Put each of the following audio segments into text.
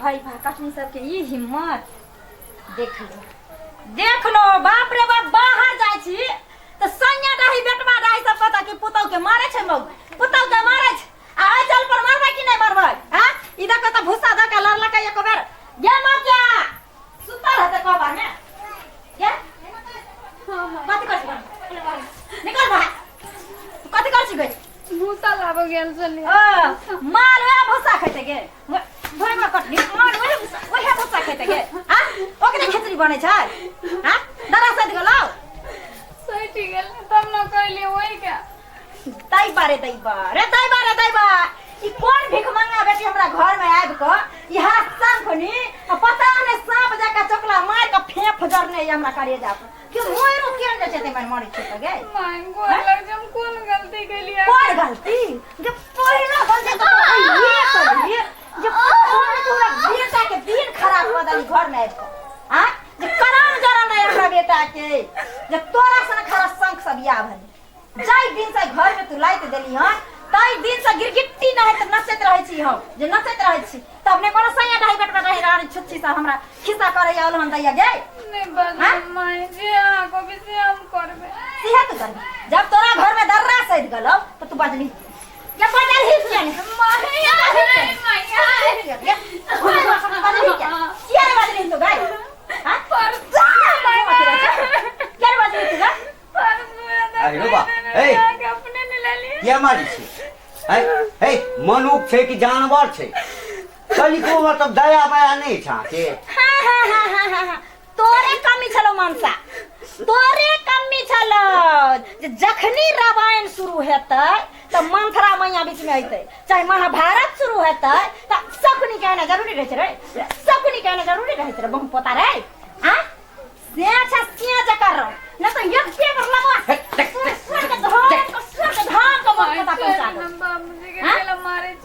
भाई कटनी सबके ई हिम्मत देख लो बाप रे बाप बाहर जाय छी त सैया रही बेटवा रही सब पता कि पुतौ के मारे छै मौ पुतौ के मारे छै आ आइ चल पर मारबै कि नहीं मारबै हां इधर के त भूसा द के लड़ला के एक बेर गे मार क्या सुतल हते कबार में क्या हां बात कर निकल बाहर तू कथि कर छी गई भूसा लाबो गेल छली माल वे भूसा खैते गे भोरवा कटनी माल ओहे भूसा खैते गे हां ओकरे खिचड़ी बनै छै हां दरा सद गेलौ सही गेल तब न कहली ओइ का ताई बारे ई कोन भीख मंगा बेटी हमरा घर में आब क यहाँ सांखनी पता ने सांप जाका चोकला मार के फेंक जरने हमरा करे जा क्यों मोइरो केन जे ते मार मारी छै गे मां गोर लग जम कोन गलती केली कोन गलती जब पहिला गलती तो ये करी जब तोरा बेटा के दिन खराब हो दानी घर में आब क हां जे कराम जरा नहीं हमरा बेटा के जब तोरा सन खरा संख सब या भनी जाई दिन से घर में तू लाइत देली हन ताई दिन से गिरगिट्टी नहीं त नचत रहै छी हम जे नचत रहै छी तब ने कोनो सैया ढाई बेट रहे रानी छुच्छी से हमरा खिस्सा करे आल हम दैया गे नहीं बस मां जे को भी से हम करबे सीहा तू करबे जब तोरा घर में दर्रा सद गलो तो तू बजली क्या बजल ही क्या माया क्या बजली तू गाय हां पर क्या बजली तू गाय अरे बा ए अपने ने ले ली क्या मारी छी ए मनुख छै कि जानवर छै कनिको मतलब दया माया नहीं छा के हां तोरे कमी छलो मनसा तोरे कमी छलो जखनी रामायण शुरू हेतै त मंथरा मैया बीच में आइतै चाहे महाभारत शुरू हेतै त सकुनी कहना जरूरी रहै छै रे सकुनी कहना जरूरी रहै छै रे बहु पता रे हां से अच्छा से जकर रह न तो एक पेपर लगा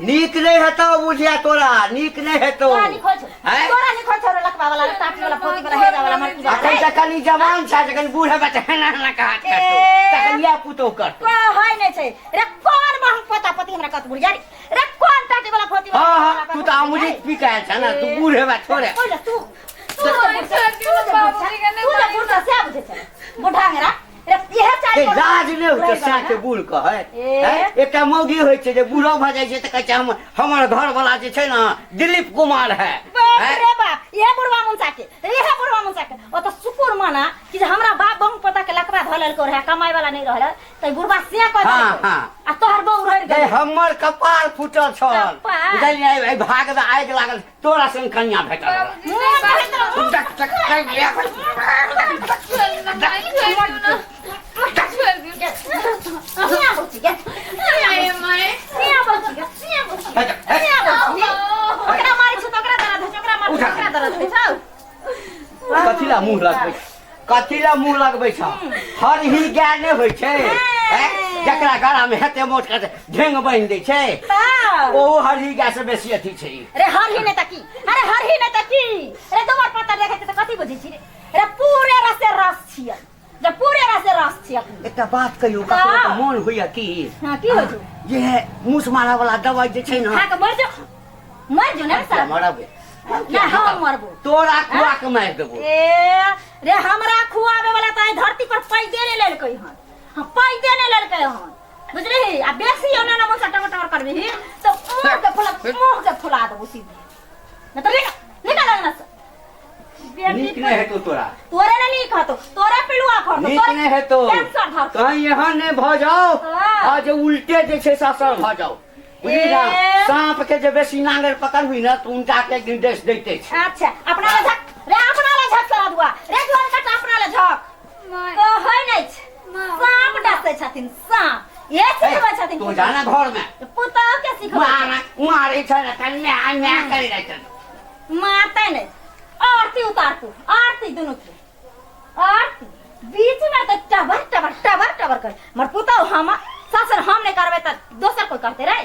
नीक नहीं हेतो बुझिया तोरा नीक नहीं हेतो तोरा नहीं खोज छोरे लकवा वाला टाटी वाला फोटी वाला हेरा वाला मर की अखन तकनी जवान छ जखन बूढ़ हेबे त ना कहा तखन या पुतो कर को होय नै छै रे कोन बहु पता पति हमरा कत बुढ़िया रे कोन टाटी वाला फोटी वाला हां तू त अमृत पी के छ ना तू बूढ़ हेबे छोरे ओले तू बुढ़ा से बुझे छै बुढ़ा मेरा रे यह चाय लाज नहीं होते सा के बूढ़ कहे एकटा मौगी होय छै जे बूढ़ो भ जाय छै त कहै छै हमर घर वाला जे छै ना दिलीप कुमार है रे बाप ये बुढ़वा मुंसा के ओ तो शुक्र माना कि हमरा बाप बहु पता के लकवा धलल को रहे कमाई वाला नहीं रहल तै बुढ़वा से कह हां आ तोहर बहु रह गए हमर कपार फुटल छल बुझलियै भाग में आगि लागल तोरा संग कन्या भेटल कथिला मुंह लगबै छ हर ही गाय ने होय छै जकरा गला में हेते मोट के ढेंग बांध दै छै ओ हर ही गाय से बेसी अथी छै रे हर ही ने तकी अरे हर ही ने तकी रे तोर पता देखे त कथि बुझी छी रे पूरे रस छियै जब पूरे रस छियै एकटा बात कहियो ककरो त मोन होइया की हां की होय जे मुस मारा वाला दवाई जे छै ना खा के मर जो ना साहब मरबे ना हम मरबो तोरा खुआ के मार देबो रे हमरा खुआवे वाला त धरती पर पाई देने लेलकै हन हम पाई देने लेलकै हन बुझली आ बेसी ओना ना मुसा टमाटर करबी तो मुंह के फुला देबो सीधे न तो निकल ना नीक नहीं हेतो तोरा तोरे ने नीक हतो तोरे पिलुआ खो नीक नहीं हेतो कहीं यहाँ ने भ जाओ आ जे उल्टे जे छै ससर भ जाओ बुझली ना सांप के जे बेसी नांगर पकड़ हुई ना तो उनका के निर्देश देते छै अच्छा अपना ले झक रे अपना ले झक सरा दुआ रे जोन कट अपना ले झक तो होय नै छै सांप डसै छथिन सांप ये सिखबै छथिन तो जाना घर में पुता के सिखबै मारे छै ना तन्ने आन्ने करि दै छै मारते नै आरती उतार तू आरती दोनों की आरती बीच में तो टबर कर मर पुता हम ससुर हम नहीं करबे त दोसर कोई करते रे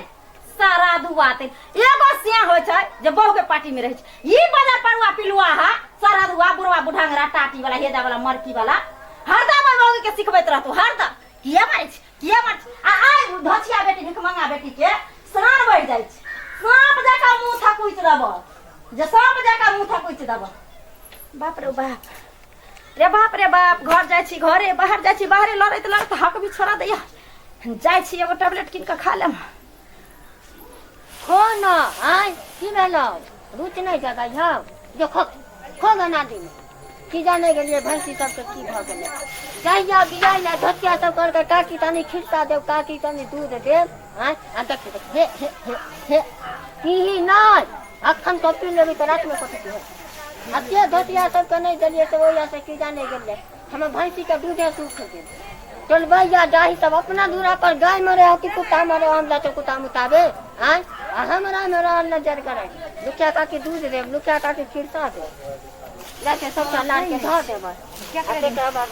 सारा दुआते एगो सिया होय छै जे बहु के पार्टी में रह छै ई बाजार परवा पिलुआ हा सारा दुआ बुढ़वा बुढ़ांगरा टाटी वाला हेजा वाला मरकी वाला हरदम बहु के सिखबैत रहतू हरदम किया मार आ आइ धछिया बेटी भिख मंगा बेटी के स्नान बढ़ जाय छै सांप जका मुंह थकुइत रहब जे सब जगह मुंह थकुच दब बाप रे बाप रे बाप घर जाइ छी घरे बाहर जाइ छी बाहरे लड़ैत लड़ैत हक भी छोड़ा दैया जाइ छी एगो टैबलेट कीन के खा लेम खो न आय की भेलो रुच नहीं जगह है जो खो बना दी की जाने के लिए भैंसी सब के की भ गेले जहिया बियाइला धोतिया सब करके काकी तनी खिलता देव काकी तनी दूध देव आय आ देख हे की नहीं अखन तो पी लेबी तो रात में कथी है अतिया धोतिया सब के नहीं देलिए तो ओया से की जाने गेले हम भैंसी के दूध सूख गेल चल भैया जाही सब अपना दूरा पर गाय मरे हो कि कुत्ता मरे हम जाते कुत्ता मुताबे आय हमरा मेरा नजर करे लुकिया काकी दूध दे लुकिया काकी खिरसा दे जाके सब लाल के धो दे बस क्या करे के बाद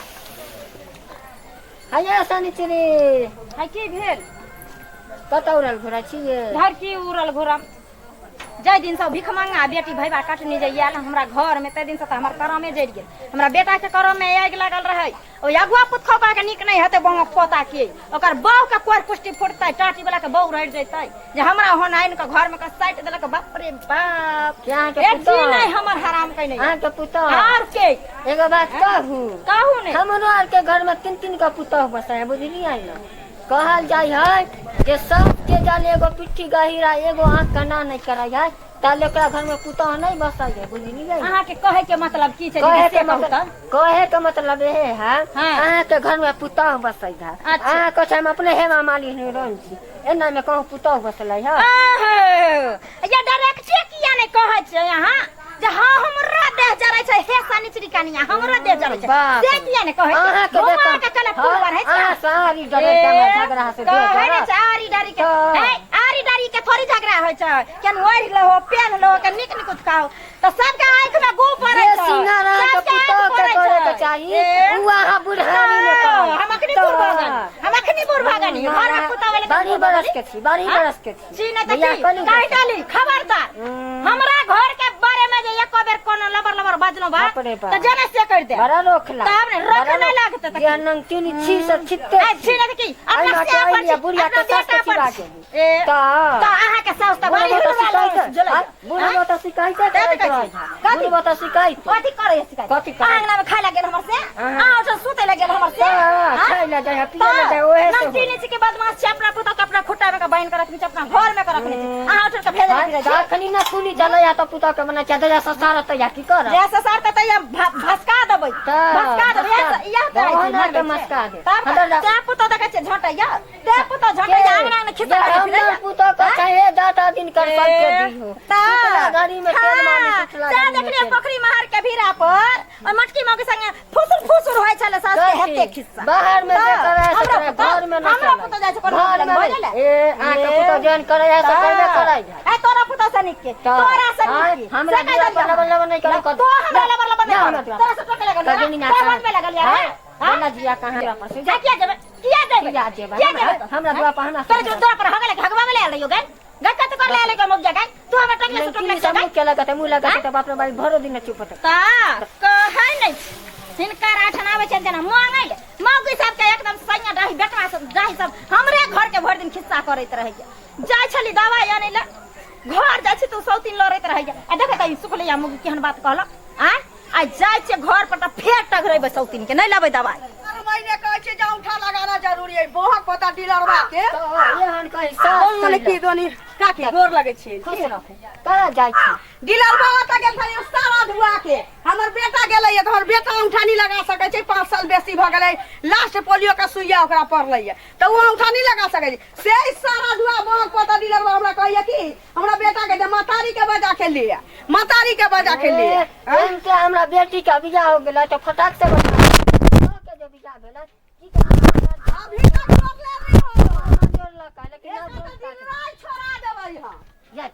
हाय सनी चिरी हाय की भेल कतौरल घोड़ा छिए घर की उड़ल घोड़ा जय दिन सब भिख मांगा बेटी भैया काटने जाइए हमरा घर में ते दिन से हमर करमे जड़ गेल हमरा बेटा के करम में आग लागल रहे ओ अगुआ पुत खपा के निक नहीं हेते बंग पोता के ओकर बाऊ के कोर पुष्टि फुटतै टाटी वाला के बाऊ रह जैतै जे हमरा होन आइन के घर में के साइट देलक बाप रे बाप क्या के पुतो नहीं हमर हराम कइ नहीं हां के पुतो और के एगो बात कहू ने हमरो आर के घर में तीन का पुतो बसाय बुझली आई ना कहल जाय है जे सब के जाले एगो पिट्ठी गहिरा एगो आंख कना नहीं कराय है ताले ओकरा घर में पुतो नहीं बसाय है बुझली आई अहाँ के कहे के मतलब की छै कहे के मतलब ये है अहाँ के घर में पुतो बसाय है अहाँ को हम अपने हेमा माली नहीं रहन छी एना में कहूं पुतो बसलै है या डायरेक्ट किया नहीं कहै छै अहाँ जे हां हमरा देह जरै छै हे सनिचरी कनिया हमरा देह जरै छै से किया ने कहै अहाँ के देखो के चले फूल बनै छै अहाँ सारी डरे के झगड़ा से दे कहै छै आरी डारी के हे आरी डारी के थोड़ी झगड़ा होय छै केन ओढ़ लो पेन लो के निक कुछ खाओ तो सब के आंख में गू पड़े छै सिंगारा के पुतो के करे के चाहिए उ अहाँ बुढ़ारी में कहो हम अखनी बुढ़ भागन घर में पुतो वाले बारी बरस के छी जी नहीं त काहे डाली खबरदार हमरा घर के बारे में जे एको बेर कोनो लबर बाजनो बा त जने से कर दे बड़ा रोकला तब ने रोक नहीं लागत त ये नंग तीन छी सब छित्ते छी नहीं की अपना से पर बुढ़िया के सास के चिबा के ए त अहाँ के सास त बड़ी बुढ़िया तो शिकायत बुढ़िया तो शिकायत कथि करे शिकायत कथि करे आंगना में खाए लगे हमर से आ जो सुते लगे हमर से खाए ले जाए पिए ले जाए ओहे से तीन छी के बदमाश से अपना पुता के अपना खुट्टा में का बाइन कर रखनी अपना घर में कर रखनी अहाँ उठ के भेज दे जा खनी ना कुली चले या तो पुता के मने चादर ससार त या की कर जैसे सर त या भसका देबै या त के मस्का दे ते पुता देखे छै झटैया ते पुता झटैया आंगना में खिसा हम पुता का चाहे दाता दिन कर सब के दी हो गाड़ी में तेल मारने सुतला जा देखले पोखरी महार के भीरा पर और मटकी मां के संगे फुसुर होय छले सास के हेते खिस्सा बाहर में जे करे से घर में ना हमरा पुता जाय छै कोनो बोले ए आ के पुता जन करे है से करबे कराई ए तोरा पुता सनिक के तोरा सनिक हमरा लबल नहीं करे तो हमरा लबल नहीं तोरा से टोके लगल कजनी ना में लगल यार हां जिया कहां पर से जा किया जेबे हमरा दुआ पहना तोरा जो तोरा पर हगले हगवा में ले रहियो गन गत कर ले के मुक जगह तू हमरा टकले से टकले से मुक के लगत मुंह लगत त बाप रे भाई भरो दिन चुप ता कहै नहीं हिनकर आठनावे छै जना मांगै ले मौगी सब के एकदम सैया डाही बेटवा सब डाही सब हमरे घर के भर दिन खिस्सा करैत रहै जाय छली दवाई आनै ले घर जाय छी तू सौतीन लड़ैत रहै आ देख त सुखलिया मुगी केहन बात कहल आ जाय छै घर पर त फेर टघरेबै सौतीन के नहीं लेबै दवाई मैंने कहे छे जा उठा लगाना जरूरी है बहुत पता डीलरवा के एहन कहि सास बोल की दोनी काकी गोर लगे छी खुश रहो करा जाय छी डीलरवा त गेल भाई सारा धुआ के हमर बेटा गेलै त हमर बेटा उठानी लगा सकै छै 5 साल बेसी भ गेलै लास्ट पोलियो का सुइया ओकरा पड़लै त वो उठानी लगा सकै छै से सारा धुआ बहुत पता डीलरवा हमरा कहैया कि हमरा बेटा के मातारी के बजा के लिए मातारी के बजा के लिए इनके हमरा बेटी का बियाह हो गेला त फटाक से के जो बियाह भेला की अभी तक रोक ले रही हो जोर लगा लेकिन दिन रात छोड़ा देबै हां या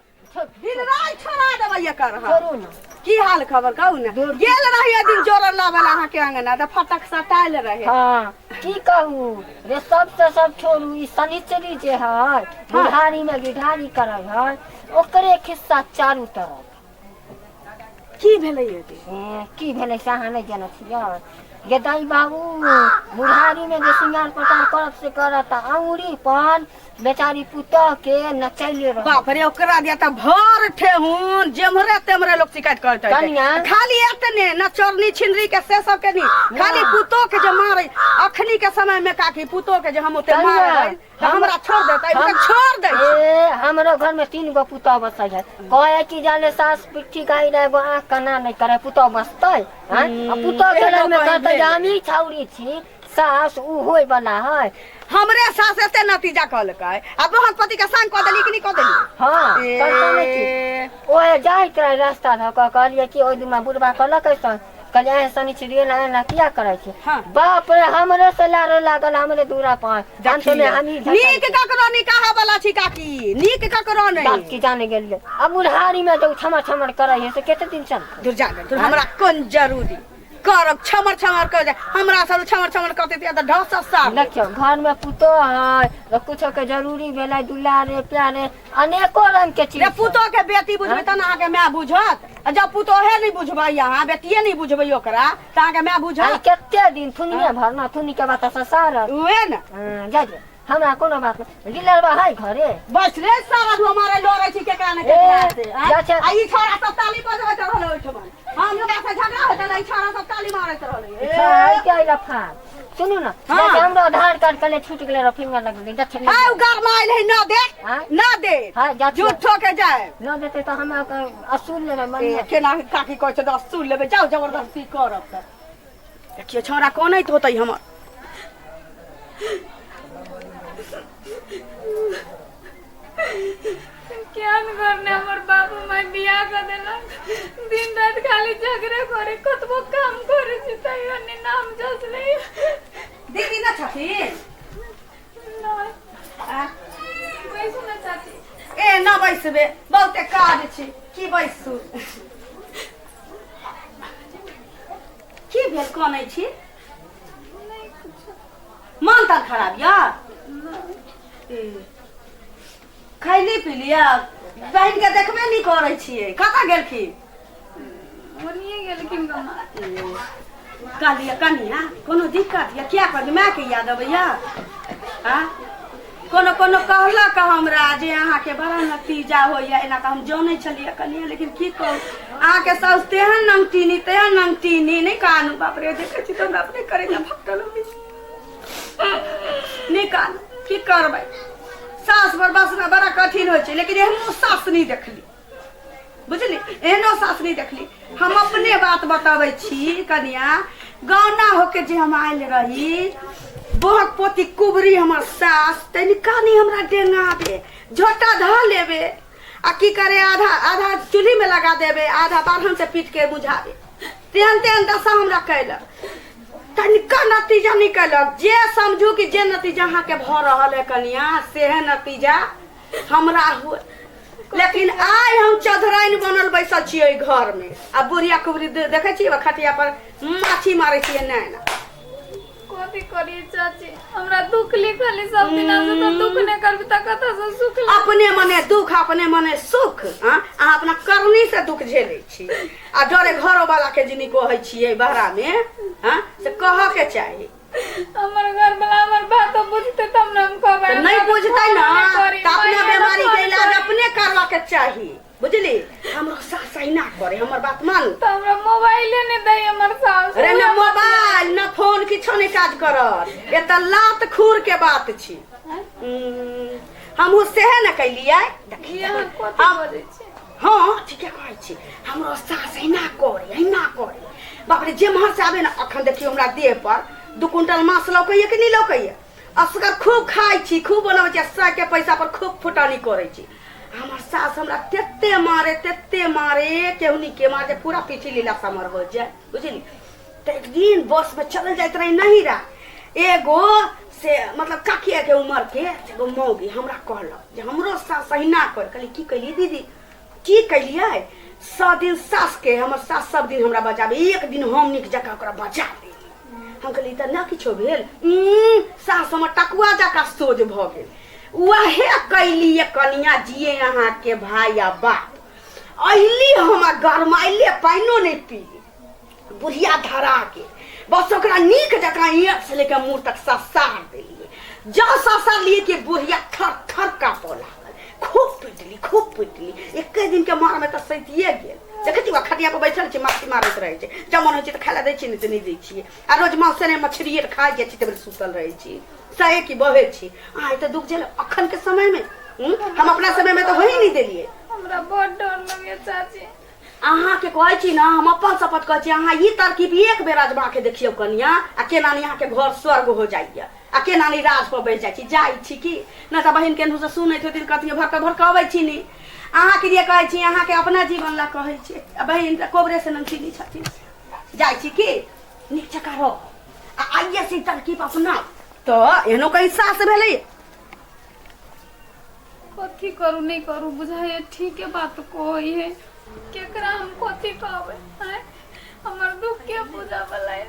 दिन रात छोड़ा देबै एकर हां करू ना की हाल खबर कहू ना गेल रहिए दिन जोरल लावल अहाँ के अंगना त फटक सटाइल रहे हां की कहू रे सब से सब छोड़ू ई सनिचरी जे है बुढ़ारी में गिढ़ारी करे है ओकरे खिस्सा चारू तरफ की भेलै ये की भेलै से अहाँ नहीं जानत छियै गे दाई बाबू बुढ़ारी में जे सिंगार पटार करत से करत अंगुरी पर बेचारी पुतह के नचैले रह। बाप रे ओकरा दिया त भर ठेहुन जेमरे तेमरे लोग शिकायत करते कनिया? खाली एतने न चोरनी छिनरी के से सब के नहीं खाली पुतो के जे मारे अखनी के समय में काकी पुतो के जे हम ओते कनिया? मारे हमरा छोड़ देता है छोड़ दे ए हमरो घर में 3 गो पुतह बसै है कहे कि जाने सास पिट्ठी गाई रे गो आँख कना नहीं करे पुतह बसतै हैं पुतह के लग में कहते जामी छौरी छी सास उ होय वाला है। हमरे सास एते नतीजा कहलकै अब बहन पति के संग क देली कि नहीं क देली हाँ करता नहीं की ओए जाइत रहे रास्ता धऽ कऽ कहलिए कि ओइ दुमा बुढ़बा कहलकै त कहलिए सनी छिड़िए ना किया करे छी हाँ। बाप रे हमरे से लारे लागल हमरे दूरा पर जानते में हम ही नीक ककरो नहीं कहा वाला छी काकी नीक ककरो नहीं बाप की जाने गेलिए अब बुढ़ारी में जो छमर छमर करे है से केते दिन चल दूर जा दूर हमरा कोन जरूरी करब छमर छमर कर जाए हमरा सब छमर छमर करते त ढस सा देखियो घर में पुतो है तो कुछ के जरूरी भेलै दुलारे प्यारे अनेको रंग के चीज रे पुतो के बेटी बुझबे त ना के मैं बुझत जब पुतो है नहीं बुझबै यहाँ बेटिए नहीं बुझबै ओकरा त के मैं बुझत केते दिन थुनिए भरना थुनी के बात ससार उहे न जा हमरा कोनो बात नहीं डीलरवा है घरे बस रे सारा हमारे लोरे छी केकरा ने केकरा से आई छोरा सब ताली बजबैत रहल ओठमन हम लोग से झगड़ा होत नहीं छोरा सब ताली मारत रहल क्या लफा सुनू ना जैसे हमरो आधार कार्ड कने छूट गेले रो फिंगर लग गई जछ ले आ गरमाइल है ना दे ना दे हां जा झूठो के जाए न देते तो हम असूल लेबे मन केना काकी कहै छ 10 सुन लेबे जाओ जबरदस्ती करब त देखियो छोरा कोन होतै हमर क्या करने हमर बाबू माय बियाह कर देला दिन रात खाली झगड़े करे कतबो काम करे छी तैयो ने नाम जसले दीदी ना छथि बैसू ना चाची ए ना बैसबे बहुते काज छी की बैसू की भेल कोन छी मन त खराब या खैली पीलिया बहन के देखबे नहीं करे छिए कता गेलखी ओनिए गेलखिन गमा कालिया कनिया कोनो दिक्कत या क्या कर मैं के याद अबैया हां कोनो कोनो कहला का हमरा जे अहाँ के बड़ा नतीजा होइया एना का हम जानै छलिए कनिया लेकिन की कहू अहाँ के साउस तेहन नंगटीनी नहीं कानू बाप रे देखे छी तो अपने करे ना फटल नहीं कान की करबै सास पर बसना बड़ा कठिन हो लेकिन एहनो सास नहीं देखली बुझली एहनो सास नहीं देखली हम अपने बात बताबै छी कनिया गौना होके जे हम आयल रही बहक पोती कुबरी हमर सास तनिका नहीं हमरा डेंगाबे झोटा ध लेबे आ की करे आधा आधा चूल्ही में लगा देबे आधा बारहन से पीट के बुझाबे तेहन दशा हमरा कैलक तनिका नतीजा निकलक जे समझू कि जे नतीजा अहाँ के भ रहल है कनिया से नतीजा हमरा हुए लेकिन आइ हम चौधराइन बनल बैसल छियै घर में आ बुढ़िया कुबरी देखे छियै खटिया पर माछी मारे छियै नहीं कथी करी चाची हमरा दुख लिखली सब दिन से तो दुख ने करबी त कथा से सुख अपने मने दुख अपने मने सुख हां आ अपना करनी से दुख झेलै छी आ डरे घरो वाला के जिनी कहै छियै बहरा में हां से कह के चाही हमर घर वाला हमर बात बुझते तब न हम कहबै नहीं बुझतै ना त अपना बीमारी के इलाज अपने करवा के चाही बुझली हमरो सास ना करे हमर बात मान त हमरा मोबाइल ने दे हमर सास अरे ना मोबाइल ना फोन किछो नहीं काज करत ए त लात खूर के बात छी हम सेहे न कैलियै देखिए कथी बोलै छी हां ठीके कहै छी हमरो सास ना करे बाप रे जे महर से आबे ना अखन देखियो हमरा देह पर 2 क्विंटल मांस लौकैया कि नहीं लौकैया असगर खूब खाई छी खूब बनाबै छी सै के पैसा पर खूब फुटानी करै छी हमर सास हमरा तेते मारे केहुनी के मारे पूरा पीठी लीला समर हो जाए बुझली त एक दिन बस में चल जाइत रही नहीं रहा एगो से मतलब काकिया के उम्र के एगो मौगी हमरा कहलक जे हमरो सास सही ना कर कहली की कहली दीदी की कहलियै 100 दिन सास के हमर सास सब दिन हमरा बचाबे एक दिन हम निक जका ओकरा बचा दे हम कहली त ना किछो भेल सास हमर टकुआ जका सोज भ गेल वहे कैली कनिया जिए यहाँ के भाई आ बाप अहली हम गरमाइले पाइनो नहीं पी बुढ़िया धरा के बस ओकरा नीक जकाँ ईंट से लेके मुंह तक ससार देलिए। जब ससार लिए कि बुढ़िया थर थर कांपे लागल। खूब पिटली। एक दिन के मार में तो सैतिए गेल। देखै छी खटिया पर बैठल छी माछी मारैत रहै छै। जब मन होइ छै तऽ खाय ला दै छी, नहि तऽ नहि दै छियै। आ रोज मांस ने मछरिये खाय जाइ छी, तब सुतल रहै छी। सहे की बहे छी। आइ तऽ दुख झेल अखन के समय में हम अपना समय में तो हो ही नहीं देलिए। हमरा बहुत डर लगे चाची। अहाँ के कहै छी ना, हम अपन शपथ कहै छी, अहाँ ई तरकीब एक बेर आजमा के देखियौ कनिया, आ केना नहीं अहाँ के घर स्वर्ग हो जाइए, आ केना नहीं राज पर बैठ जाइ छी की ना। तऽ बहिन केनहु से सुनैत होथिन कतियो भड़काबै छी नी। अहाँ के लिए कहै छी, अहाँ के अपना जीवन ला कहै छी। बहिन तऽ कोबरे से नमकीनी छथिन। जाइ छी की नीक जकाँ रह, आ आइए से तरकीब अपना तो एहनो कहीं सास भेलै। कथी करू नहीं करू बुझाइए ठीक है बात कोई है। केकरा हम कथी कहबै हैं? हमर दुख के बुझा वाला है।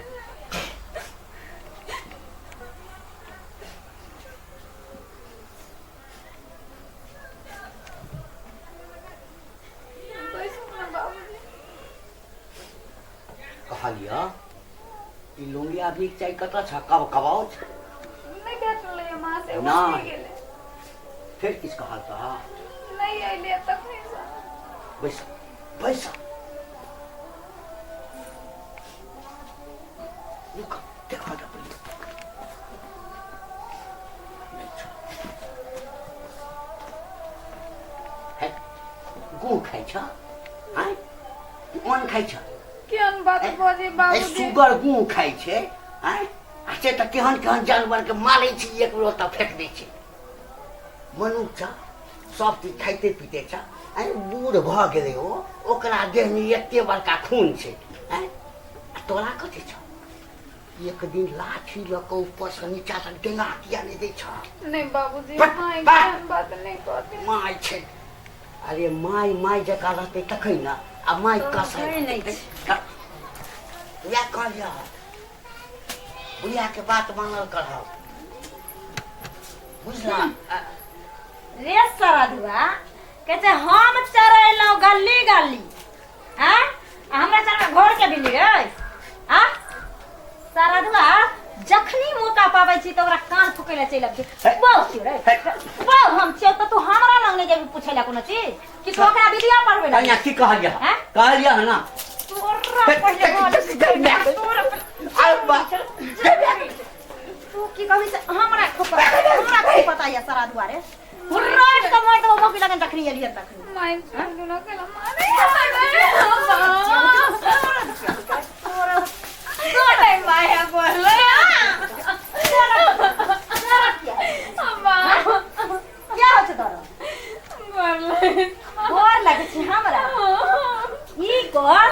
कहलिया ई लुंगी अभी चाय कता छ कब कबाओ छ नहीं भेटले मां से ना। उठे गेले। फिर किस कहल था नहीं आइले तक नहीं सा। पैसा रुक देखा जा है गु खाइ छ हैं ओन खाइ छ केहन बात बजे बाबूजी? सुगर गु खाइ छै हैं। अच्छे त केहन जानवर के मारै छी, एक लोटा फेंक दै छी। मनुष्य सब चीज खाइते पीते छ। बूढ़ भ गेलै ओ, ओकरा देह में एते बड़का खून छै। तोरा कथी छ? एक दिन लाठी ल के ऊपर से नीचा तक डेंगा किया नहीं दै छ? नहीं बाबूजी माय केहन बात नहीं कहती। माय छै। अरे माय जका रहते तखै ना। आ माय कसै नहीं या कहलिया बुढ़िया के बात मानल करब बुझला। रे सरधुआ कहते हम चरेलौ गली गली हैं, हमरा चरवा घर के बिल्ली रे आ सरधुआ जखनी मौका पाबै छी त ओकरा कान फुकै ला चलि आबै। बहुत छी रे बहुत हम छी त तू हमरा लंग नहीं जेबी पूछै ला कोनो चीज कि तू ओकरा विद्या पढ़बै ला। कन्या की कहलिया कहलिया ना तोरा पहिले घर तू की कहबी से हमरा खूब पता है सरधुआ रे। रोज का मोर तो मौकी लगन तखनी एलियर तखनी माय दुनो के मारे तोरे माया बोले अम्मा क्या होछ तोरा बोले लगे छी हमरा ई कर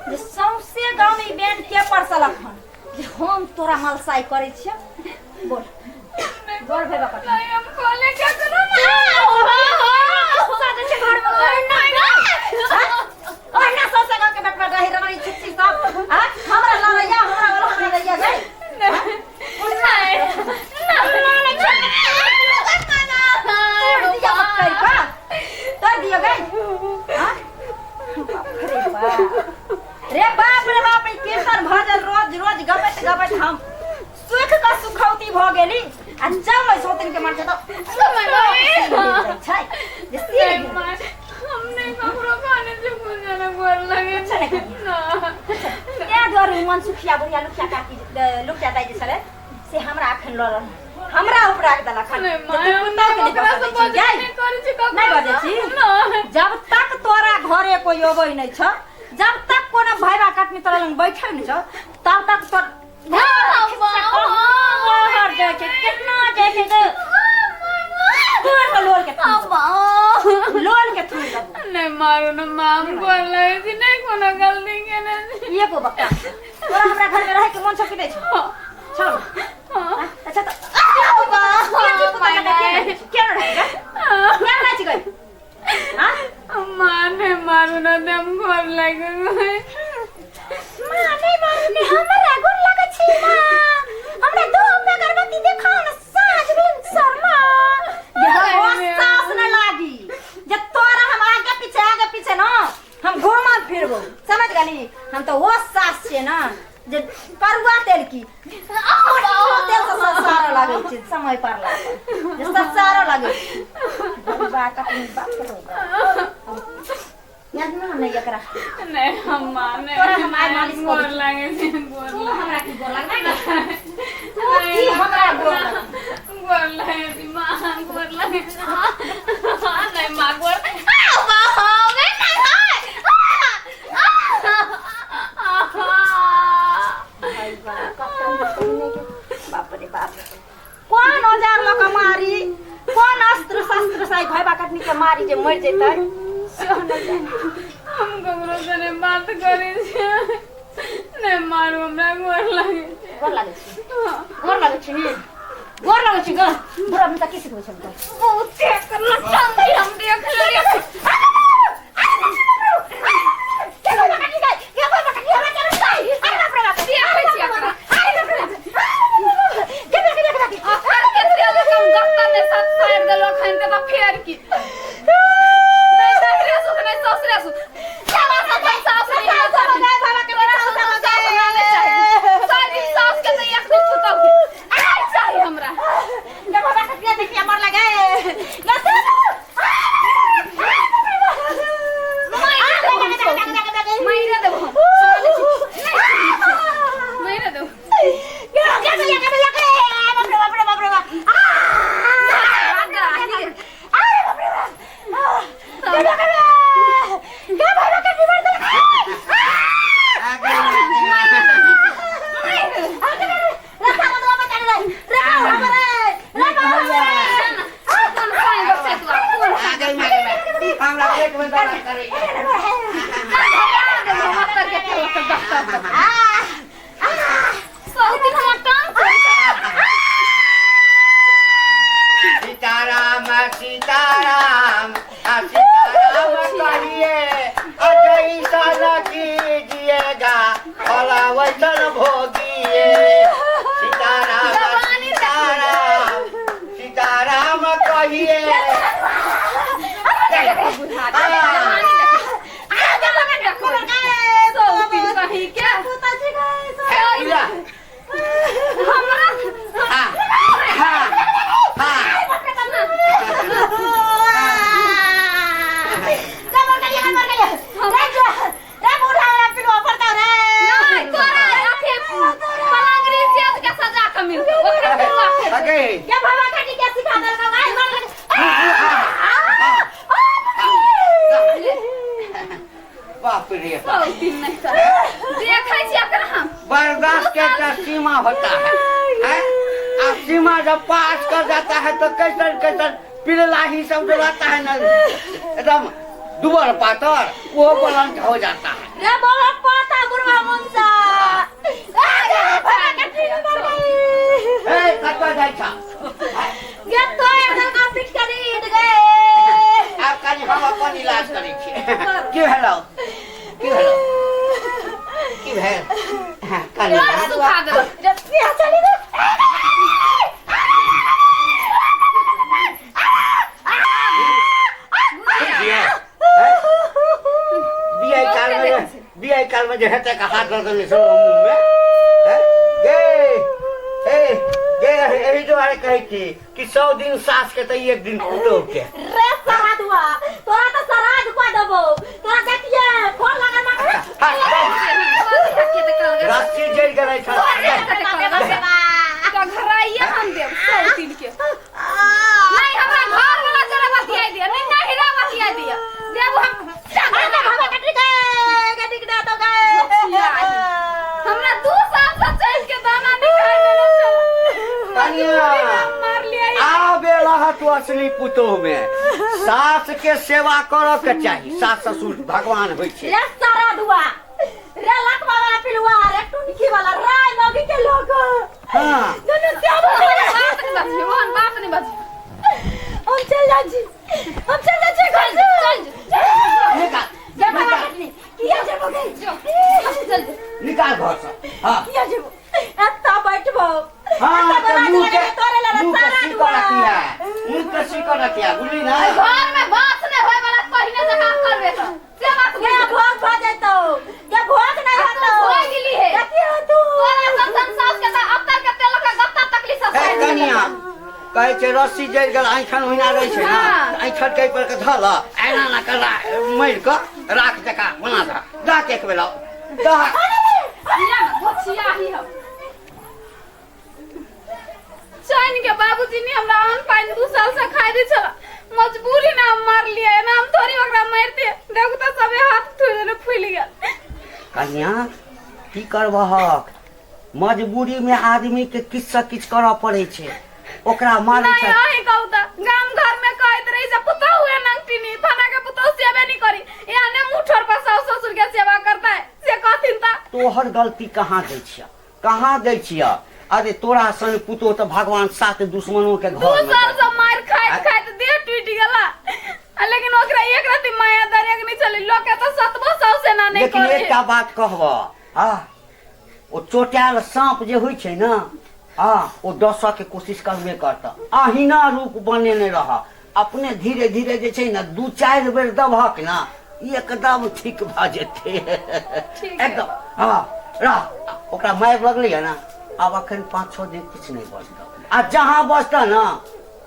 जे सौंसे गांव में बैंड के परसलक हन जे हम तोरा मलसाई करे छियै। बोल बोल भेबा कर नहीं हम खोले क्या करो ना सादे से घर में और ना सौंसे गांव के बेट में रही रही छिछी सब आ हमरा लड़ैया हमरा वाला लड़ैया गई रे बाप कीर्तन भजन रोज रोज गबैत हम सुख का सुखौती भ गेली। आ जब मैं सोतिन के मर जतो छै जे हमने कपड़ो खाने से कुछ जाना गोर लगे ना क्या डर मन सुखिया बुढ़िया लुकिया काकी लुकिया दाई जे सरे से हमरा अखन लड़ हमरा ऊपर आके दला खान नहीं बजे छी। जब तक तोरा घरे कोई अबै नहीं छ, जब तक कोनो भाईबा काटनी तोरा लंग बैठे नहीं छ, तब तक तोर कितना जैसे लोल के थू नहीं मारो ना माम गोर लगे थी नहीं कोनो गलती के नहीं ये को बक्का तोरा हमरा घर में रह के मन छपी दे छ छोड़। अच्छा तो क्या रहेगा क्या नाच गई अम्मा ने मारो ना दम गोर लगे मां नहीं मारने हमरा गोर लगे छी ना हमरा दो में अगरबत्ती देखाओ ना साँझ दिन शर्मा ये सास न लागी जब तोरा हम आगे पीछे ना हम घूमत फिरबो समझ गली। हम तो वो सास छे ना जे करुआ तेल की तेल से ससारो लागे छै समय पर लागे जे ससारो लागे बा कटनी बात करो याद ना नहीं एकरा नहीं अम्मा नहीं तोरा हमार मालिश गोर लागे छी गोर तू हमरा की गोर लागे नहीं की हमरा गोर लागे छी मां गोर लागे नहीं मां गोर बाप रे बाप कौन औजार लक मारी कौन अस्त्र शस्त्र से भैबा कटनी के मारी जे मर जेतै सेहो न जाने हम ककरो से बात करे छी नहीं मारू हमरा गोर लागे गोर लागे छी गोर लागे छी गोर लागे छी ग बुरा में किसी को छम बहुत चेक करना चाहते हम देख ले बर्दाश्त के क्या सीमा होता है? आप सीमा जब पास कर जाता है तो कैसन कैसन पिलला ही सब जो रहता है ना एकदम दुबर पातर वो बुलंद हो जाता है। रे बाबा पाता बुढ़वा मुंसा कटवा जाए था ये तो एकदम का पिट करी इट गए आप कहीं हम अपन इलाज करी छे क्यों हेलो क्यों हेलो क्यों है कहीं सुखा दो रस्सियां चली गई बिया काल में जो है का हाथ लगा ले सो मुंह में गे यही जो आरे कहे कि 100 दिन सास के तो एक दिन पुतो के रे सरादुआ तोरा तो सराद को देबो तोरा देखिए फोन लगा ना रात्रि जेल गए था तो घराइए हम देब 100 दिन के नहीं हमरा घर वाला जरा बतिया दिया नहीं नहिरा बतिया दिया देब हम अरे बाबा कटरी गए तो गए हमरा 2 साल से चल के दाना निकाल कनिया मार लिया आ बेला तो असली पुतो में सास के सेवा करो के चाहिए सास ससुर भगवान होय छे रे सरादुआ रे लकवा वाला पिलुआ रे टुनकी वाला राय नगी के लोग हां दोनों क्या बात नहीं बस हम चल जा घर निकाल जा बाबा कटनी किया जेबो गई चल निकाल घर से हां किया जेबो एत्ता बैठबो हां तो मुंह के तोरे ला सीकर रखिया मुंह के सीकर रखिया बुझली ना घर में बात नहीं होय वाला पहिने से काम करबे तो से बात ये भोग भा जातो ये भोग नहीं होतो हो गेली है देखियो तू कहै छै रस्सी जरि गेल आँखन ओहिना रहै छै ने आँखन कहि पर के धल एना ना कर मारि कऽ राख जका बना दा एक बेला दा गोछिया ही हम चैन के बाबूजी ने हमरा अन्न पानी 2 साल से खाइ दै छला मजबूरी में हम मार लिए ना हम थोड़ी ओकरा मारते देखो तो सबे हाथ थोड़े फूल गेल कन्या की करबहक मजबूरी में आदमी के किछ से किछ करऽ पड़ै छै ओकरा मारै छै नहीं आही कहूता गांव घर में कहत रही से पुता हुए नंगटिनी थाना के पुता सेवा नहीं करी यहाँ ने मुठर पर सास ससुर के सेवा करता है से कहथिन ता तोहर गलती कहाँ दै छिया अरे तोरा संग पुतो तो भगवान 7 दुश्मनों के घर 2 में साल से मार खाइत देह टूट गेला लेकिन ओकरा एक राति माया दरेक नहीं चली लोग के तो 7 से ना नहीं लेकिन करे एकटा बात कहबा ओ चोटाल सांप जे होइ छै ना ओ डसऽ के कोशिश करबे करता अहिना रूप बनेने रह अपने धीरे धीरे जे छै ना 2-4 बेर दबहक ना एकदम ठीक भ जेतै एकदम रह ओकरा मारि लगलै ना अब अखन 5-6 दिन कुछ नहीं बचता आ जहाँ बचता ना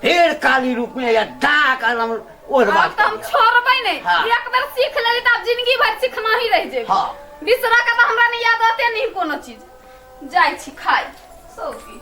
फिर काली रूप में या डाक आलम और बात अब हम छोड़बै नहीं हाँ। एक बार सीख लेली त अब जिंदगी भर सीखना ही रह जेबे हाँ। बिसरा का तो हमरा नहीं याद आते नहीं कोनो चीज जाय छी खाई सौकी